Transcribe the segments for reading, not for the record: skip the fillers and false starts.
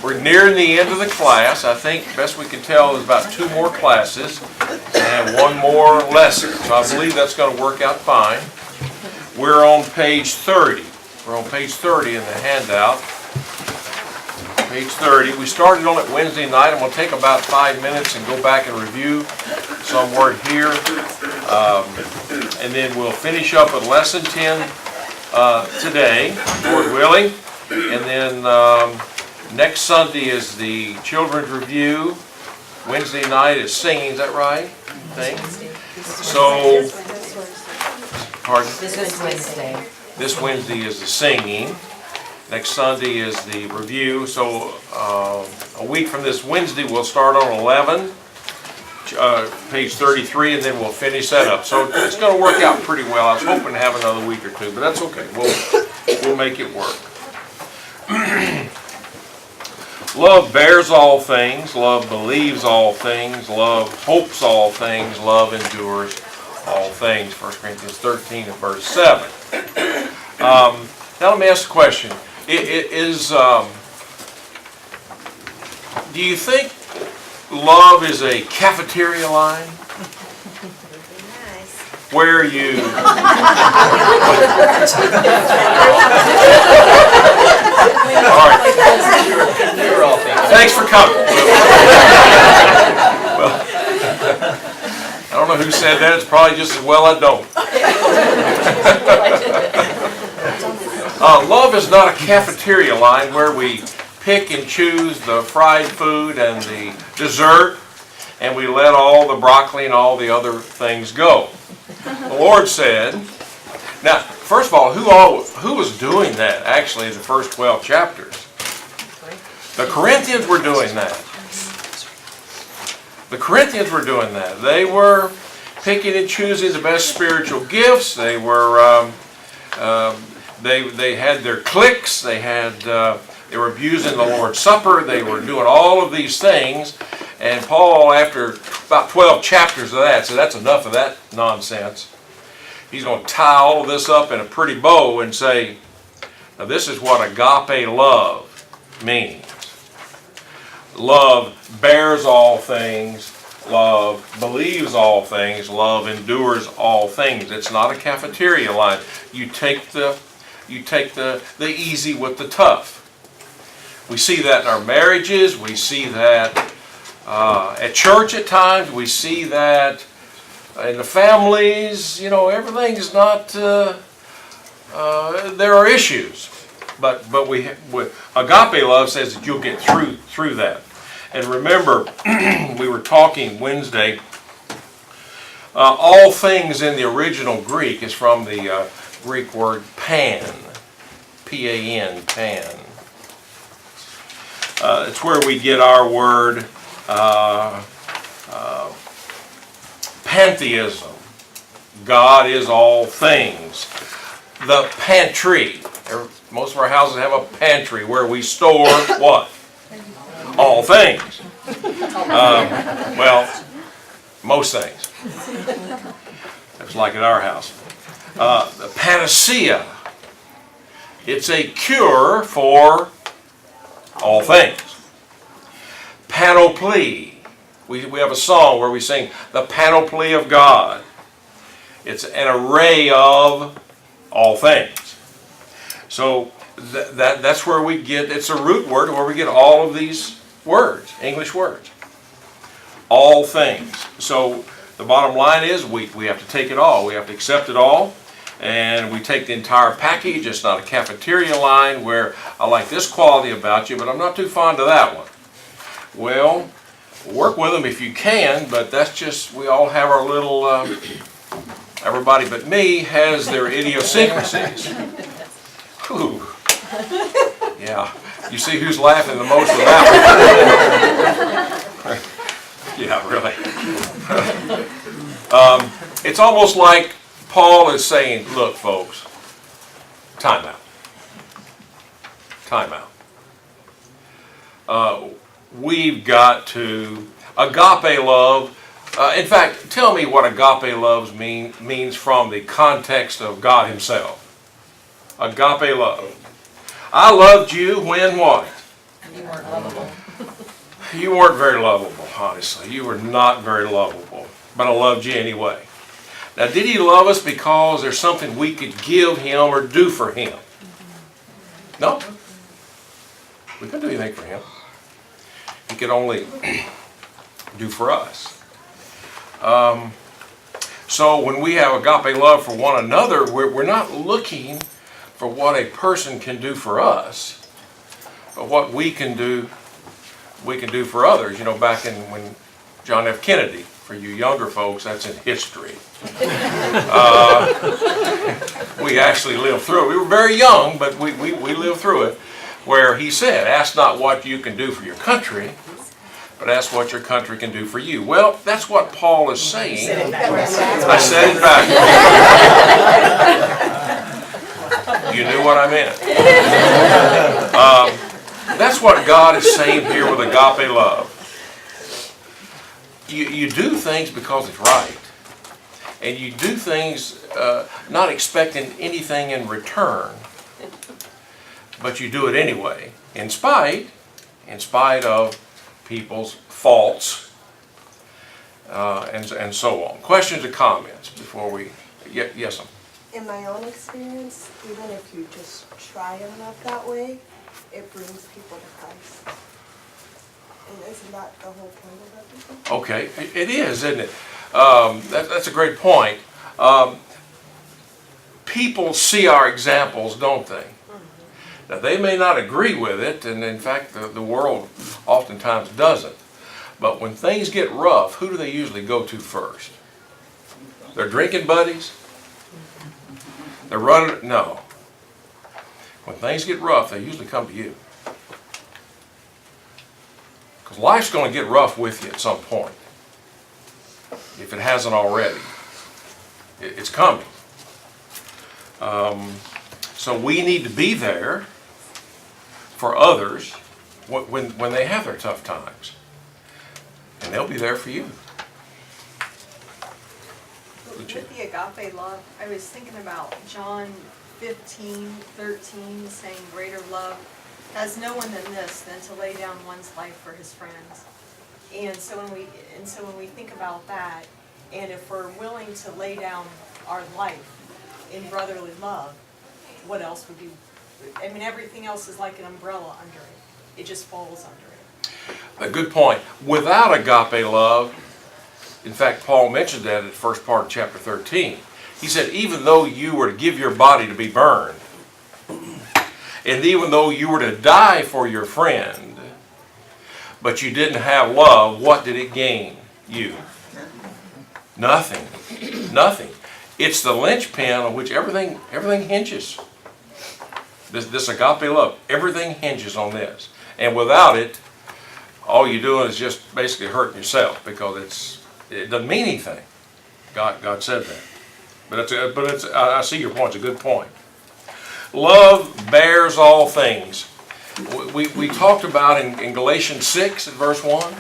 We're nearing the end of the class. I think best we can tell there's about 2 more classes and 1 more lesson. So I believe that's going to work out fine. We're on page 30. We're on page 30 in the handout. Page 30. We started on it Wednesday night. I'm going to take about 5 minutes and go back and review some word here. And then we'll finish up with lesson 10 today, Lord willing. And then next Sunday is the children's review. Wednesday night is singing. Is that right? So, pardon? This is Wednesday. This Wednesday is the singing. Next Sunday is the review. So a week from this Wednesday we'll start on 11, page 33, and then we'll finish that up. So it's going to work out pretty well. I was hoping to have another week or 2, but that's okay. We'll make it work. Love bears all things. Love believes all things. Love hopes all things. Love endures all things. 1 Corinthians 13 and verse 7. Now let me ask a question. Do you think love is a cafeteria line? Where you... All right. Thanks for coming. Well, I don't know who said that. It's probably just as well I don't. Love is not a cafeteria line where we pick and choose the fried food and the dessert, and we let all the broccoli and all the other things go. The Lord said, now, first of all, who was doing that, actually, in the first 12 chapters? The Corinthians were doing that. The Corinthians were doing that. They were picking and choosing the best spiritual gifts. They were, they had their cliques. They were abusing the Lord's Supper. They were doing all of these things. And Paul, after about 12 chapters of that, so that's enough of that nonsense. He's going to tie all of this up in a pretty bow and say, now this is what agape love means. Love bears all things. Love believes all things. Love endures all things. It's not a cafeteria line. You take the easy with the tough. We see that in our marriages. We see that at church at times. We see that in the families. You know, everything is not. There are issues, but agape love says that you'll get through that. And remember, we were talking Wednesday. All things in the original Greek is from the Greek word pan, P-A-N, pan. It's where we get our word pantheism. God is all things. The pantry. Most of our houses have a pantry where we store what? All things. Well, most things. It's like at our house. The panacea. It's a cure for all things. Panoply. We have a song where we sing the panoply of God. It's an array of all things. So that's where we get, it's a root word where we get all of these words, English words. All things. So the bottom line is we have to take it all. We have to accept it all. And we take the entire package. It's not a cafeteria line where I like this quality about you, but I'm not too fond of that one. Well, work with them if you can, but that's just, we all have our little, everybody but me has their idiosyncrasies. Whew. Yeah. You see who's laughing the most with that one? Yeah, really. It's almost like Paul is saying, look, folks, time out. Time out. We've got to, agape love, in fact, tell me what agape love means from the context of God Himself. Agape love. I loved you when what? You weren't lovable. You weren't very lovable, honestly. You were not very lovable. But I loved you anyway. Now, did he love us because there's something we could give him or do for him? No. We couldn't do anything for him. He could only do for us. So when we have agape love for one another, we're not looking for what a person can do for us, but what we can do for others. You know, back in when John F. Kennedy, for you younger folks, that's in history. We actually lived through it. We were very young, but we lived through it, where he said, ask not what you can do for your country, but ask what your country can do for you. Well, that's what Paul is saying. I said it back. You knew what I meant. That's what God is saying here with agape love. You do things because it's right. And you do things not expecting anything in return. But you do it anyway, in spite of people's faults, and so on. Questions or comments before we... Yes, ma'am. In my own experience, even if you just try and love that way, it brings people to Christ. And isn't that the whole point of everything? Okay, it is, isn't it? That's a great point. People see our examples, don't they? Now, they may not agree with it, and in fact, the world oftentimes doesn't. But when things get rough, who do they usually go to first? Their drinking buddies? They're running? No. When things get rough, they usually come to you. Because life's going to get rough with you at some point. If it hasn't already. It's coming. So we need to be there for others when they have their tough times. And they'll be there for you. With the agape love, I was thinking about John 15:13, saying greater love has no one than this, than to lay down one's life for his friends. And so when we think about that, and if we're willing to lay down our life in brotherly love, what else would be? I mean, everything else is like an umbrella under it. It just falls under it. A good point. Without agape love, in fact, Paul mentioned that in the first part of chapter 13. He said, even though you were to give your body to be burned, and even though you were to die for your friend, but you didn't have love, what did it gain you? Nothing. Nothing. It's the linchpin on which everything hinges. This agape love, everything hinges on this. And without it, all you're doing is just basically hurting yourself, because it doesn't mean anything. God said that. But I see your point. It's a good point. Love bears all things. We talked about in Galatians 6 at verse 1.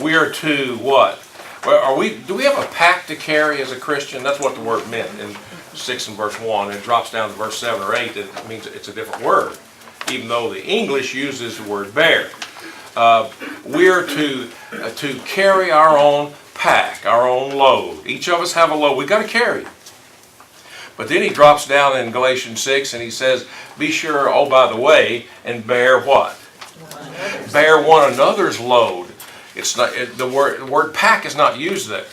We are to what? Do we have a pact to carry as a Christian? That's what the word meant in 6 and verse 1. It drops down to verse 7 or 8. It means it's a different word, even though the English uses the word bear. We are to carry our own pack, our own load. Each of us have a load. We've got to carry it. But then he drops down in Galatians 6 and he says, be sure, oh, by the way, and bear what? Bear one another's load. It's not the word pack is not used there,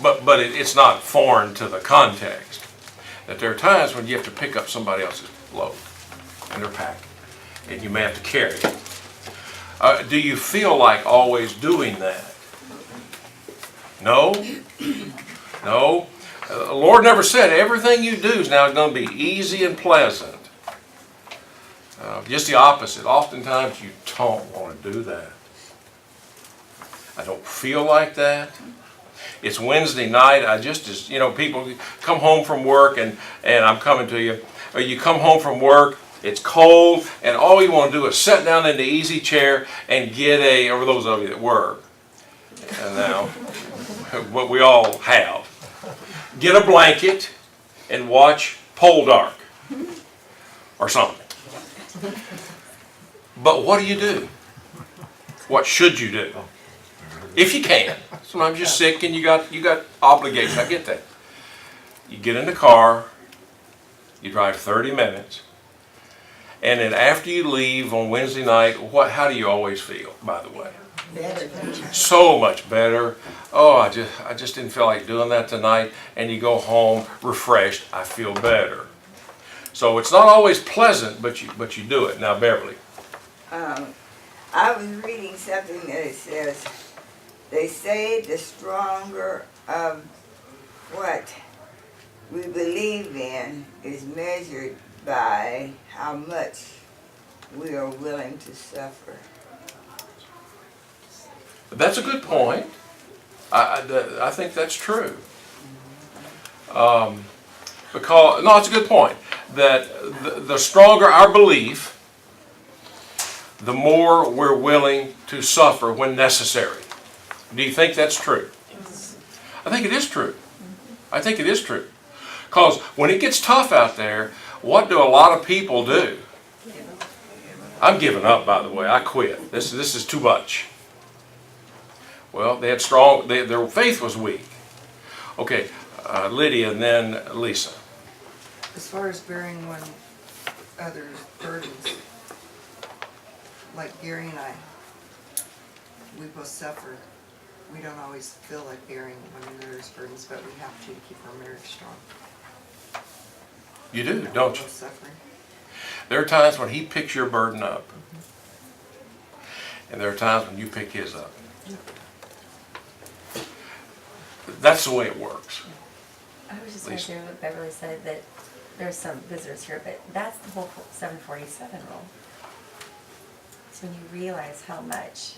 but it's not foreign to the context. That there are times when you have to pick up somebody else's load in their pack, and you may have to carry it. Do you feel like always doing that? No. No. The Lord never said everything you do is now going to be easy and pleasant. Just the opposite. Oftentimes you don't want to do that. I don't feel like that. It's Wednesday night. People come home from work, and I'm coming to you. Or you come home from work, it's cold, and all you want to do is sit down in the easy chair and get or those of you that work, and now, what we all have, get a blanket and watch Pole Dark or something. But what do? What should you do? If you can. Sometimes you're sick and you got obligation. I get that. You get in the car, you drive 30 minutes, and then after you leave on Wednesday night, how do you always feel, by the way? Better. So much better. Oh, I just didn't feel like doing that tonight. And you go home refreshed. I feel better. So it's not always pleasant, but you do it. Now, Beverly. I was reading something that it says, they say the stronger of what we believe in is measured by how much we are willing to suffer. That's a good point. I think that's true. Because no, it's a good point. That the stronger our belief, the more we're willing to suffer when necessary. Do you think that's true? I think it is true. I think it is true. Because when it gets tough out there, what do a lot of people do? I'm giving up, by the way. I quit. This is too much. Well, they had their faith was weak. Okay, Lydia and then Lisa. As far as bearing one other's burdens, like Gary and I, we both suffer. We don't always feel like bearing one another's burdens, but we have to keep our marriage strong. You do, don't you? Both suffering. There are times when he picks your burden up. And there are times when you pick his up. That's the way it works. I was just going to share what Beverly said, that there's some visitors here, but that's the whole 747 rule. It's when you realize how much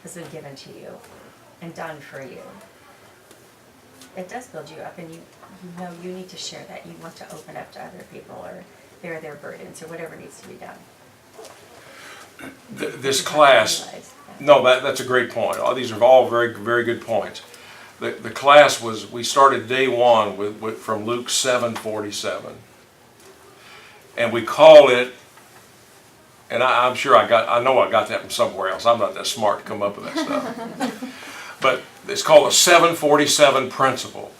has been given to you and done for you. It does build you up, and you know you need to share that. You want to open up to other people or bear their burdens or whatever needs to be done. This class, no, that's a great point. These are all very, very good points. The class we started day one from Luke 7:47. And we call it, and I'm sure I know I got that from somewhere else. I'm not that smart to come up with that stuff. But it's called the 747 principle.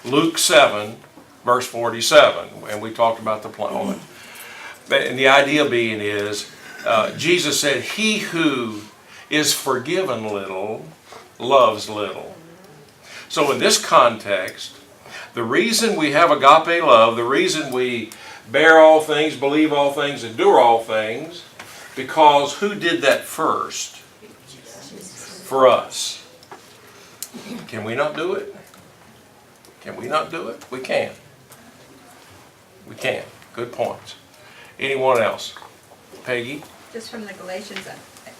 Luke 7, verse 47. And we talked about the plan. And the idea being is, Jesus said, he who is forgiven little, loves little. So in this context, the reason we have agape love, the reason we bear all things, believe all things, endure all things, because who did that first? For us. Can we not do it? Can we not do it? We can. We can. Good points. Anyone else? Peggy? Just from the Galatians,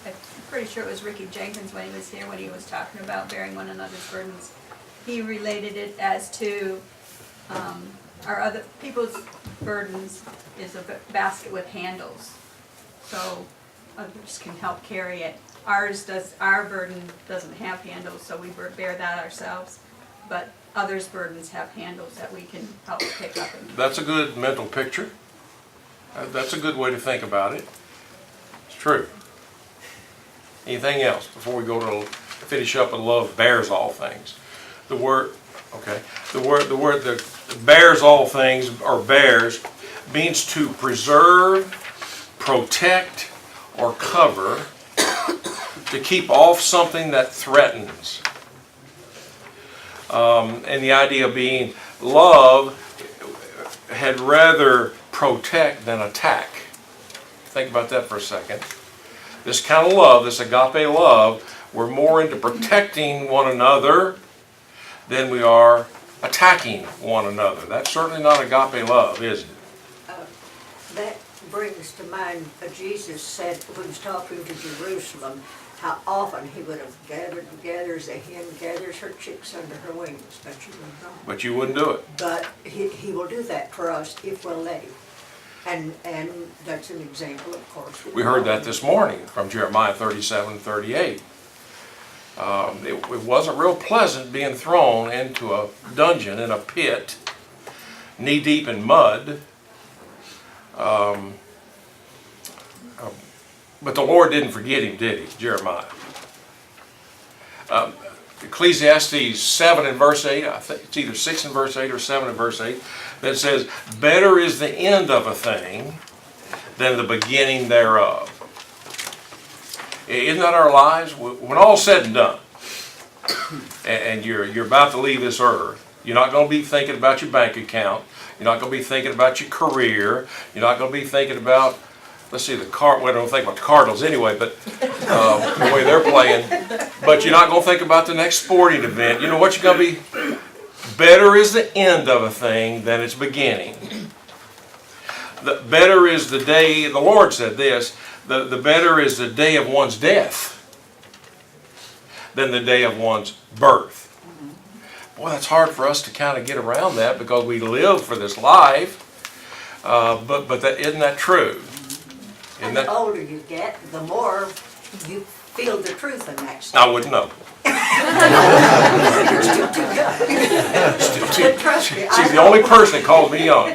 I'm pretty sure it was Ricky Jenkins when he was here, when he was talking about bearing one another's burdens. He related it as to our other people's burdens is a basket with handles, so others can help carry it. Our burden doesn't have handles, so we bear that ourselves. But others' burdens have handles that we can help pick up. That's a good mental picture. That's a good way to think about it. It's true. Anything else before we go to finish up with love bears all things? The word that bears all things, or bears, means to preserve, protect, or cover, to keep off something that threatens. And the idea being, love had rather protect than attack. Think about that for a second. This kind of love, this agape love, we're more into protecting one another than we are attacking one another. That's certainly not agape love, is it? That brings to mind what Jesus said when he was talking to Jerusalem, how often he would have gathered together as a hen gathers her chicks under her wings, but you wouldn't know. But you wouldn't do it. But he will do that for us if we'll let him. And that's an example, of course. We heard that this morning from Jeremiah 37:38. It wasn't real pleasant being thrown into a dungeon in a pit, knee deep in mud, But the Lord didn't forget him, did he, Jeremiah? Ecclesiastes 7 and verse 8, I think it's either 6 and verse 8 or 7 and verse 8, that says, better is the end of a thing than the beginning thereof. Isn't that our lives? When all's said and done, and you're about to leave this earth, you're not going to be thinking about your bank account. You're not going to be thinking about your career. You're not going to be thinking about, let's see, well, I don't think about the Cardinals anyway, but the way they're playing. But you're not going to think about the next sporting event. You know what you're going to be? Better is the end of a thing than its beginning. The better is the day, the Lord said this, the better is the day of one's death than the day of one's birth. Boy, that's hard for us to kind of get around that because we live for this life. But isn't that true? Isn't And that? the older you get, the more you feel the truth in that I stuff. wouldn't know. You're still too young. But trust me, She's I the know. only person that called me young.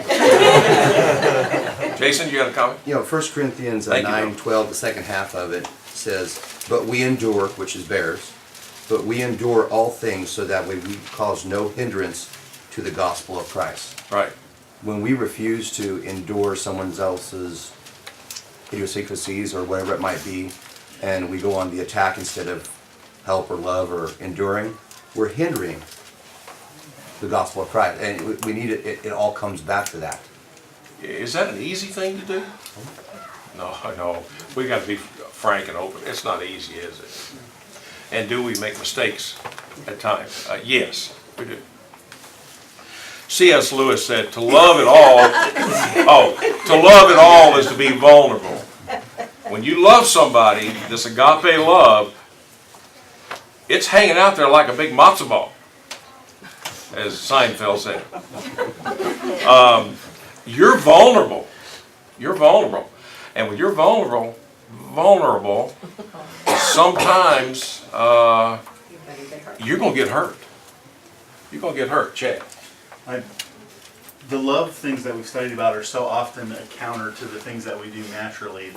Jason, you got a comment? You know, 1 Corinthians Thank you, 9:12, the second half of it says, but we endure, which is bears, but we endure all things so that we cause no hindrance to the gospel of Christ. Right. When we refuse to endure someone else's idiosyncrasies or whatever it might be, and we go on the attack instead of help or love or enduring, we're hindering the gospel of Christ. And we need it, it all comes back to that. Is that an easy thing to do? No. We got to be frank and open. It's not easy, is it? And do we make mistakes at times? Yes, we do. C.S. Lewis said, to love at all is to be vulnerable. When you love somebody, this agape love, it's hanging out there like a big matzo ball, as Seinfeld said. You're vulnerable. You're vulnerable. And when you're vulnerable, sometimes you're going to get hurt. You're going to get hurt, Chad. The love things that we've studied about are so often a counter to the things that we do naturally.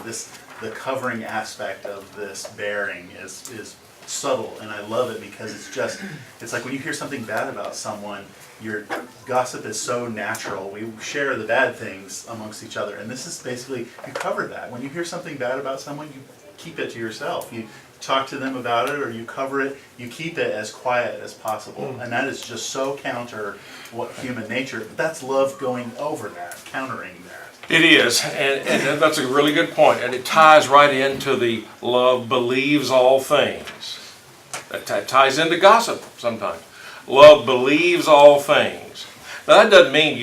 The covering aspect of this bearing is subtle, and I love it because it's like when you hear something bad about someone, your gossip is so natural. We share the bad things amongst each other, and this is basically, you cover that. When you hear something bad about someone, you keep it to yourself. You talk to them about it, or you cover it, you keep it as quiet as possible. And that is just so counter what human nature, but that's love going over that, countering that. It is, and that's a really good point, and it ties right into the love believes all things. That ties into gossip sometimes. Love believes all things. Now that doesn't mean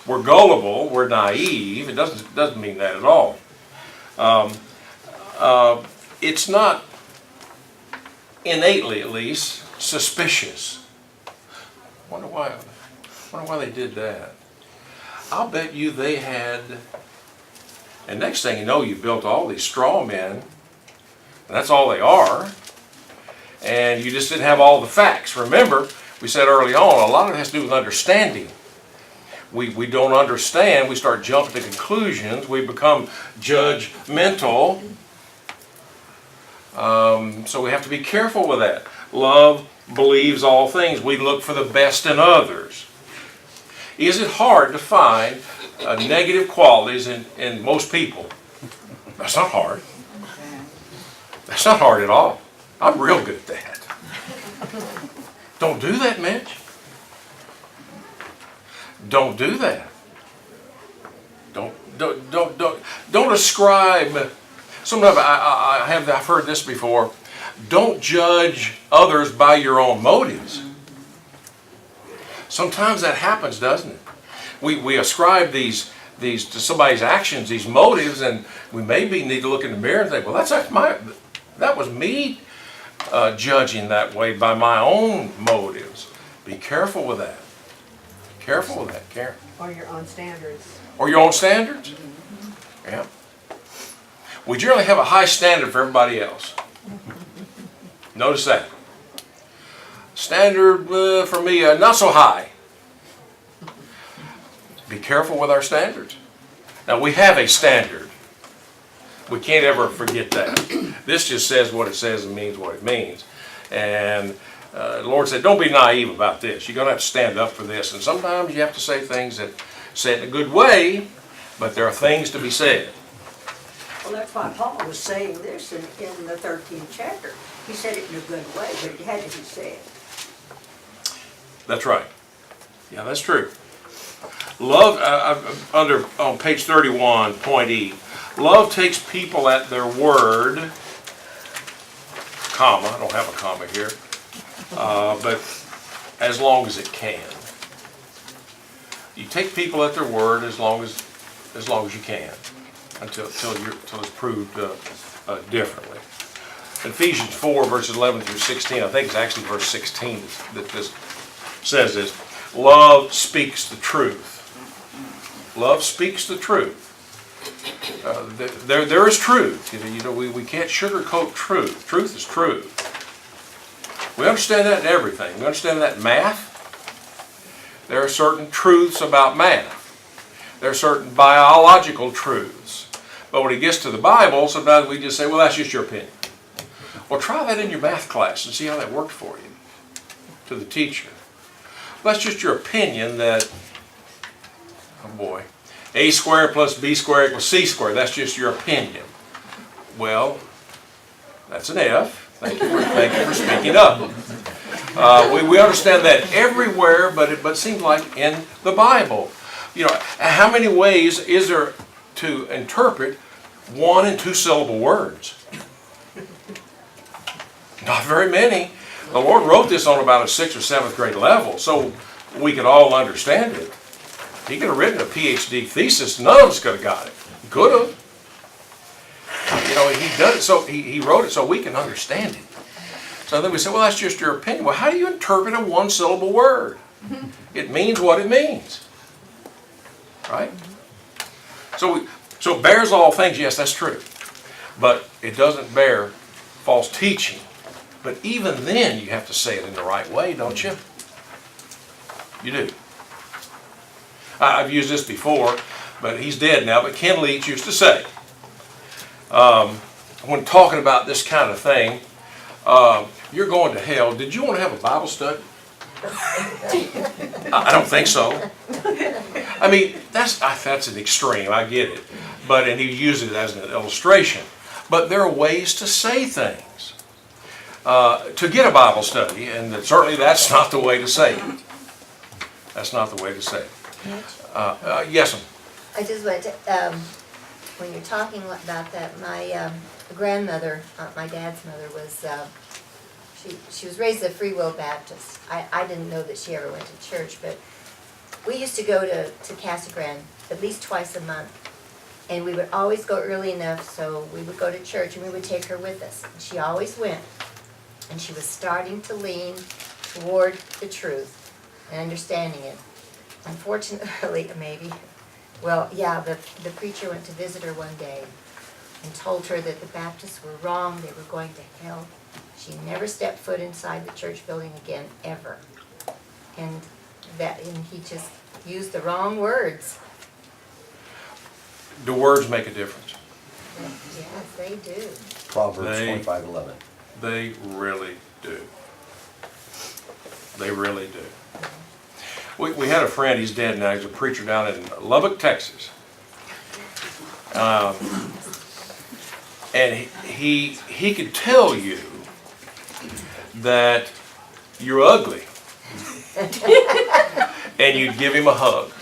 we're gullible, we're naive. It doesn't mean that at all. It's not innately, at least, suspicious. Wonder why they did that. I'll bet you they had, and next thing you know, you built all these straw men, and that's all they are, and you just didn't have all the facts. Remember, we said early on, a lot of it has to do with understanding. We don't understand, we start jumping to conclusions, we become judgmental, so we have to be careful with that. Love believes all things. We look for the best in others. Is it hard to find negative qualities in most people? That's not hard. That's not hard at all. I'm real good at that. Don't do that, Mitch. Don't do that. Don't ascribe. Sometimes I've heard this before. Don't judge others by your own motives. Sometimes that happens, doesn't it? We ascribe these to somebody's actions, these motives, and we maybe need to look in the mirror and think, well, that was me judging that way by my own motives. Be careful with that. Careful with that, Karen. Or your own standards. Or your own standards. Yeah. We generally have a high standard for everybody else. Notice that. Standard for me, not so high. Be careful with our standards. Now we have a standard. We can't ever forget that. This just says what it says and means what it means. And the Lord said, don't be naive about this. You're going to have to stand up for this. And sometimes you have to say things that say it in a good way, but there are things to be said. Well, that's why Paul was saying this in the 13th chapter. He said it in a good way, but it had to be said. That's right. Yeah, that's true. Love, on page 31, point E, love takes people at their word, comma, I don't have a comma here, but as long as it can. You take people at their word as long as you can, until it's proved differently. Ephesians 4, verses 11 through 16, I think it's actually verse 16 that this says this. Love speaks the truth. Love speaks the truth. There is truth. We can't sugarcoat truth. Truth is truth. We understand that in everything. We understand that in math. There are certain truths about math. There are certain biological truths. But when it gets to the Bible, sometimes we just say, well, that's just your opinion. Well, try that in your math class and see how that worked for you, to the teacher. Well, that's just your opinion that, oh boy, a squared plus b squared equals c squared. That's just your opinion. Well, that's an F. Thank you for speaking up. We understand that everywhere, but it seems like in the Bible. How many ways is there to interpret 1 and 2 syllable words? Not very many. The Lord wrote this on about a 6th or 7th grade level, so we could all understand it. He could have written a PhD thesis. None of us could have got it. Could have. He does it so he wrote it so we can understand it. So then we say, well, that's just your opinion. Well, how do you interpret a 1-syllable word? It means what it means, right? So it bears all things. Yes, that's true, but it doesn't bear false teaching. But even then, you have to say it in the right way, don't you? You do. I've used this before, but he's dead now. But Ken Leach used to say, when talking about this kind of thing, you're going to hell. Did you want to have a Bible study? I don't think so. I mean, that's an extreme. I get it. And he used it as an illustration. But there are ways to say things. To get a Bible study, and certainly that's not the way to say it. That's not the way to say it. Yes, ma'am. I just wanted to, when you're talking about that, my grandmother, my dad's mother, was, she was raised a Free Will Baptist. I didn't know that she ever went to church, but we used to go to Casa Grande at least twice a month. And we would always go early enough, so we would go to church and we would take her with us. And she always went. And she was starting to lean toward the truth and understanding it. Unfortunately, maybe, the preacher went to visit her one day and told her that the Baptists were wrong, they were going to hell. She never stepped foot inside the church building again, ever. And he just used the wrong words. Do words make a difference? Yes, they do. Proverbs 25:11. They really do. They really do. We had a friend, he's dead now, he's a preacher down in Lubbock, Texas. And he could tell you that you're ugly. And you'd give him a hug.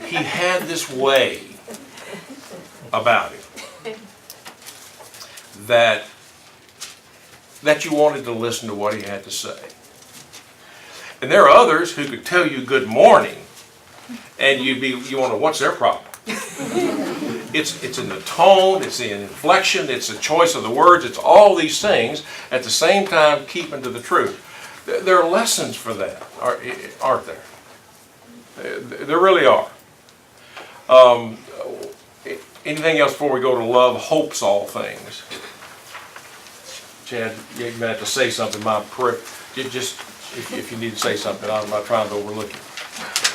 He had this way about him that you wanted to listen to what he had to say. And there are others who could tell you good morning, and you want to, what's their problem? It's in the tone, it's in inflection, it's the choice of the words, it's all these things at the same time keeping to the truth. There are lessons for that, aren't there? There really are. Anything else before we go to love hopes all things? Chad, you're going to have to say something. Just if you need to say something, I'm not trying to overlook it.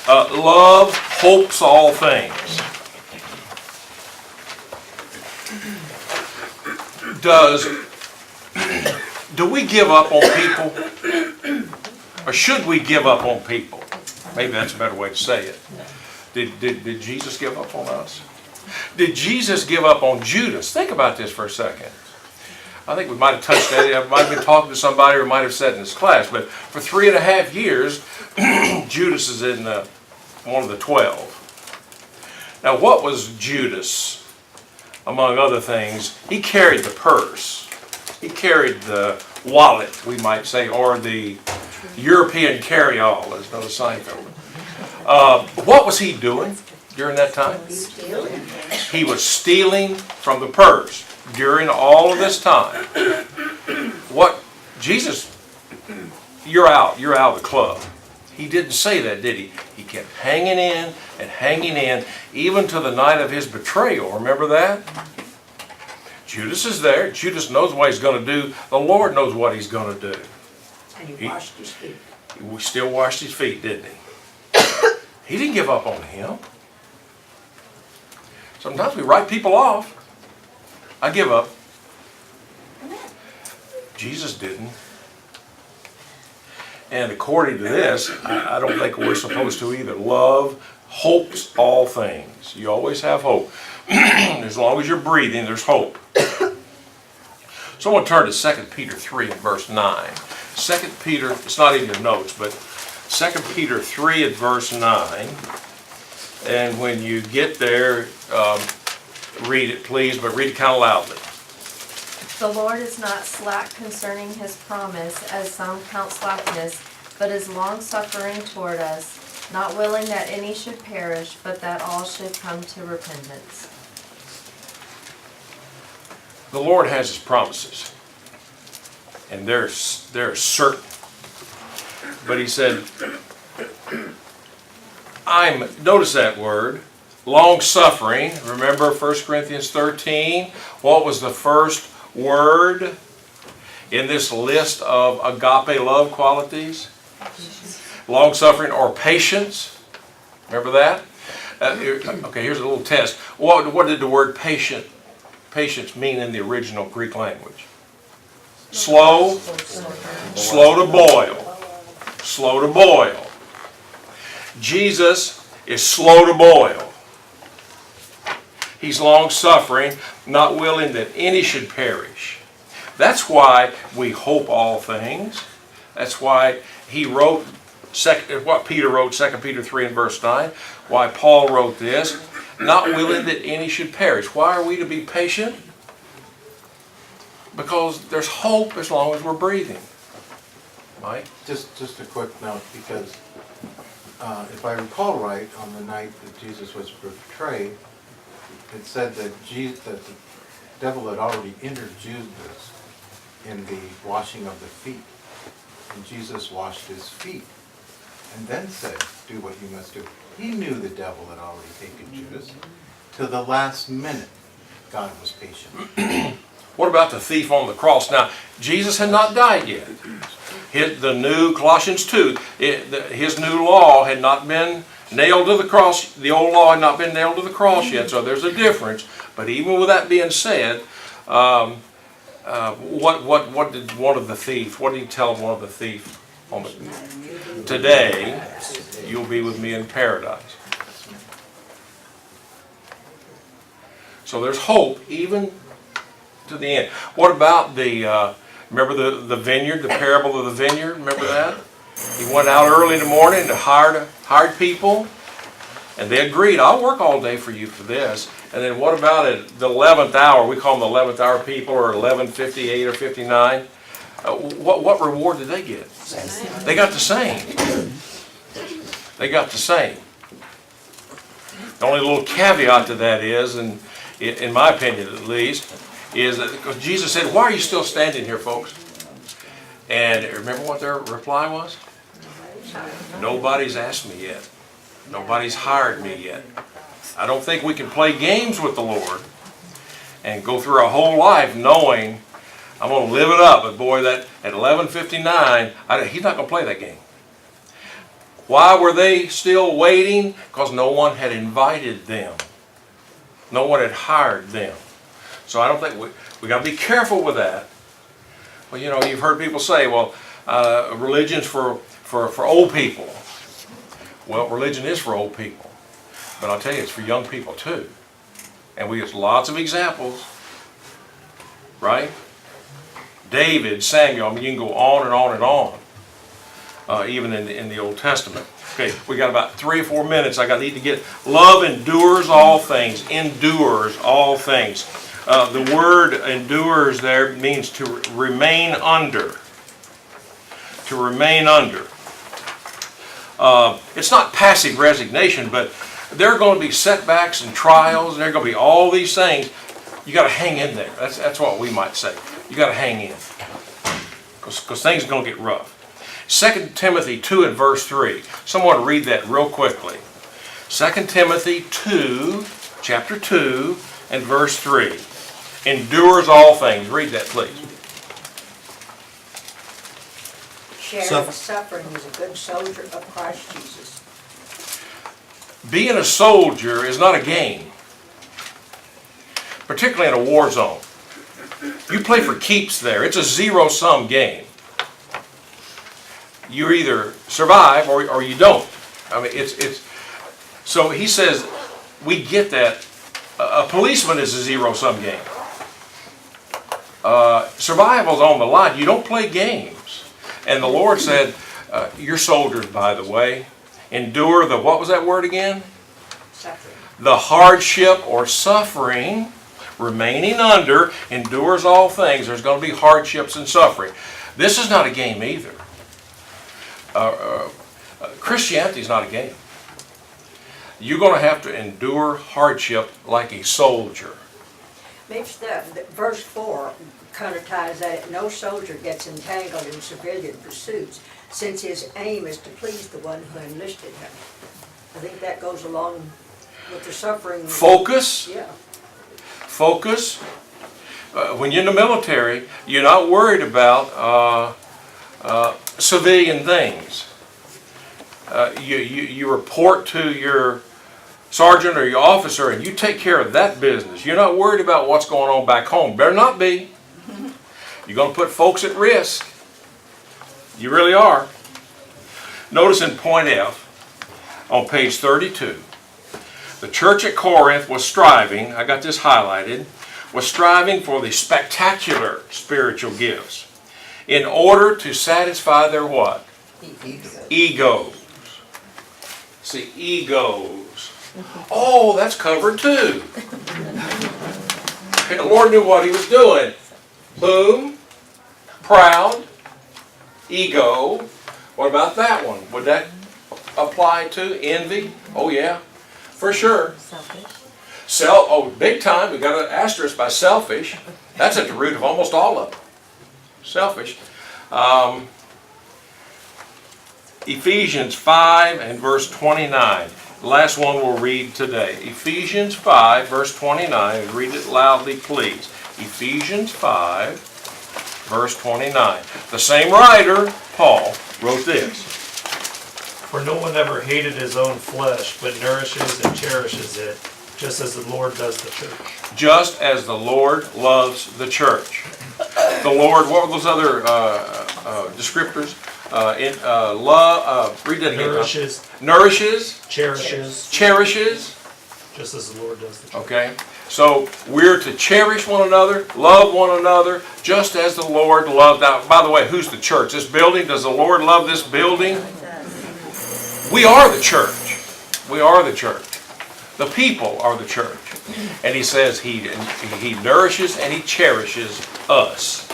Love hopes all things. do we give up on people? Or should we give up on people? Maybe that's a better way to say it. Did Jesus give up on us? Did Jesus give up on Judas? Think about this for a second. I think we might have touched that. I might have been talking to somebody or might have said in this class, but for 3.5 years, Judas is in one of the 12. Now, what was Judas? Among other things, he carried the purse. He carried the wallet, we might say, or the European carry-all, as Brother Seinfeld. What was he doing during that time? He was stealing from the purse during all of this time. What Jesus, you're out of the club. He didn't say that, did he? He kept hanging in and hanging in, even to the night of his betrayal. Remember that? Judas is there. Judas knows what he's going to do. The Lord knows what he's going to do. And he washed his feet. He still washed his feet, didn't he? He didn't give up on him. Sometimes we write people off. I give up. Jesus didn't. And according to this, I don't think we're supposed to either. Love hopes all things. You always have hope. As long as you're breathing, there's hope. So I'm going to turn to 2 Peter 3 and verse 9. 2 Peter, it's not in your notes, but 2 Peter 3 and verse 9. And when you get there, read it please, but read it kind of loudly. The Lord is not slack concerning his promise, as some count slackness, but is long-suffering toward us, not willing that any should perish, but that all should come to repentance. The Lord has his promises, and they're certain. But he said, notice that word, long-suffering. Remember 1 Corinthians 13? What was the first word in this list of agape love qualities? Long-suffering or patience. Remember that? Okay, here's a little test. What did the word patience mean in the original Greek language? Slow to boil. Slow to boil. Jesus is slow to boil. He's long-suffering, not willing that any should perish. That's why we hope all things. That's why he wrote, what Peter wrote, 2 Peter 3 and verse 9. Why Paul wrote this, not willing that any should perish. Why are we to be patient? Because there's hope as long as we're breathing. Mike? Just a quick note, because if I recall right, on the night that Jesus was betrayed, it said that the devil had already entered Judas in the washing of the feet. And Jesus washed his feet and then said, do what you must do. He knew the devil had already taken Judas. To the last minute, God was patient. What about the thief on the cross? Now, Jesus had not died yet. The new Colossians 2, his new law had not been nailed to the cross. The old law had not been nailed to the cross yet, so there's a difference. But even with that being said, what did one of the thieves? What did he tell one of the thieves? Today, you'll be with me in paradise. So there's hope even to the end. What about remember the vineyard, the parable of the vineyard? Remember that? He went out early in the morning and hired people, and they agreed, I'll work all day for you for this. And then what about at the 11th hour? We call them the 11th hour people, or 11:58 or 59. What reward did they get? They got the same. They got the same. The only little caveat to that is, and in my opinion at least, is that because Jesus said, why are you still standing here, folks? And remember what their reply was? Nobody's asked me yet. Nobody's hired me yet. I don't think we can play games with the Lord and go through our whole life knowing I'm going to live it up. But boy, that at 11:59, he's not going to play that game. Why were they still waiting? Because no one had invited them. No one had hired them. So I don't think we got to be careful with that. Well, you know, you've heard people say, well, religion's for old people. Well, religion is for old people. But I'll tell you, it's for young people too. And we have lots of examples, right? David, Samuel, I mean, you can go on and on and on, even in the Old Testament. Okay, we got about 3 or 4 minutes. I need to get, love endures all things, endures all things. The word endures there means to remain under. To remain under. It's not passive resignation, but there are going to be setbacks and trials, and there are going to be all these things. You got to hang in there. That's what we might say. You got to hang in, because things are going to get rough. 2 Timothy 2 and verse 3. Someone read that real quickly. 2 Timothy 2, chapter 2 and verse 3. Endures all things. Read that, please. Sharing suffering is a good soldier of Christ Jesus. Being a soldier is not a game, particularly in a war zone. You play for keeps there. It's a zero-sum game. You either survive or you don't. I mean, it's so he says we get that. A policeman is a zero-sum game. Survival's on the line. You don't play games. And the Lord said, your soldiers, by the way, endure the, what was that word again? Suffering. The hardship or suffering, remaining under, endures all things. There's going to be hardships and suffering. This is not a game either. Christianity is not a game. You're going to have to endure hardship like a soldier. Maybe the verse 4 kind of ties that. No soldier gets entangled in civilian pursuits, since his aim is to please the one who enlisted him. I think that goes along with the suffering. Focus. Yeah. Focus. When you're in the military, you're not worried about civilian things. You report to your sergeant or your officer and you take care of that business. You're not worried about what's going on back home. Better not be. You're going to put folks at risk. You really are. Notice in point F on page 32, the church at Corinth was striving, I got this highlighted, was striving for the spectacular spiritual gifts in order to satisfy their what? Egos. See, egos. Oh, that's covered too. And the Lord knew what He was doing. Boom. Proud. Ego. What about that one? Would that apply to envy? Oh yeah, for sure. Selfish. Oh, big time. We got an asterisk by selfish. That's at the root of almost all of them. Selfish. Ephesians 5 and verse 29. The last one we'll read today. Ephesians 5 verse 29. Read it loudly, please. Ephesians 5 verse 29. The same writer, Paul, wrote this. For no one ever hated his own flesh, but nourishes and cherishes it, just as the Lord does the church. Just as the Lord loves the church. The Lord, what were those other descriptors? Read that again. Nourishes. Cherishes. Just as the Lord does the church. Okay. So we're to cherish one another, love one another, just as the Lord loved. Now, by the way, who's the church? This building? Does the Lord love this building? We are the church. We are the church. The people are the church. And He says He nourishes and He cherishes us.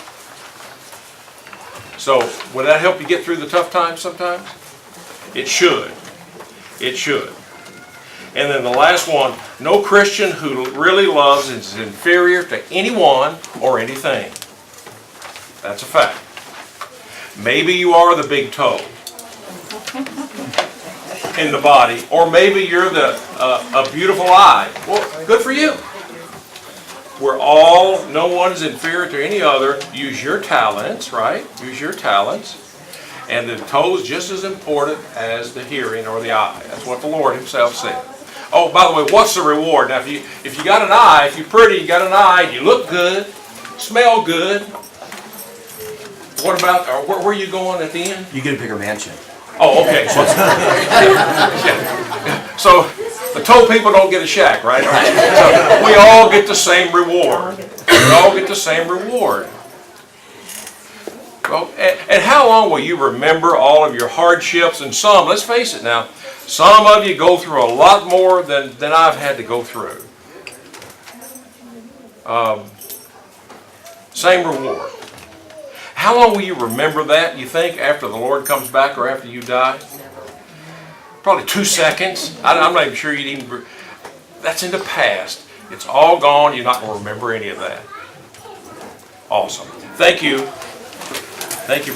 So, would that help you get through the tough times sometimes? It should. It should. And then the last one, no Christian who really loves is inferior to anyone or anything. That's a fact. Maybe you are the big toe in the body, or maybe you're a beautiful eye. Well, good for you. We're all, no one is inferior to any other. Use your talents, right? Use your talents. And the toe is just as important as the hearing or the eye. That's what the Lord Himself said. Oh, by the way, what's the reward? Now, if you got an eye, if you're pretty, you got an eye, you look good, smell good. What about, where are you going at the end? You get a bigger mansion. Oh, okay. So the toll people don't get a shack, right? So we all get the same reward. We all get the same reward. Well, and how long will you remember all of your hardships? And some, let's face it now, some of you go through a lot more than I've had to go through. Same reward. How long will you remember that, you think, after the Lord comes back or after you die? Probably 2 seconds. I'm not even sure you'd even... That's in the past. It's all gone. You're not going to remember any of that. Awesome. Thank you. Thank you.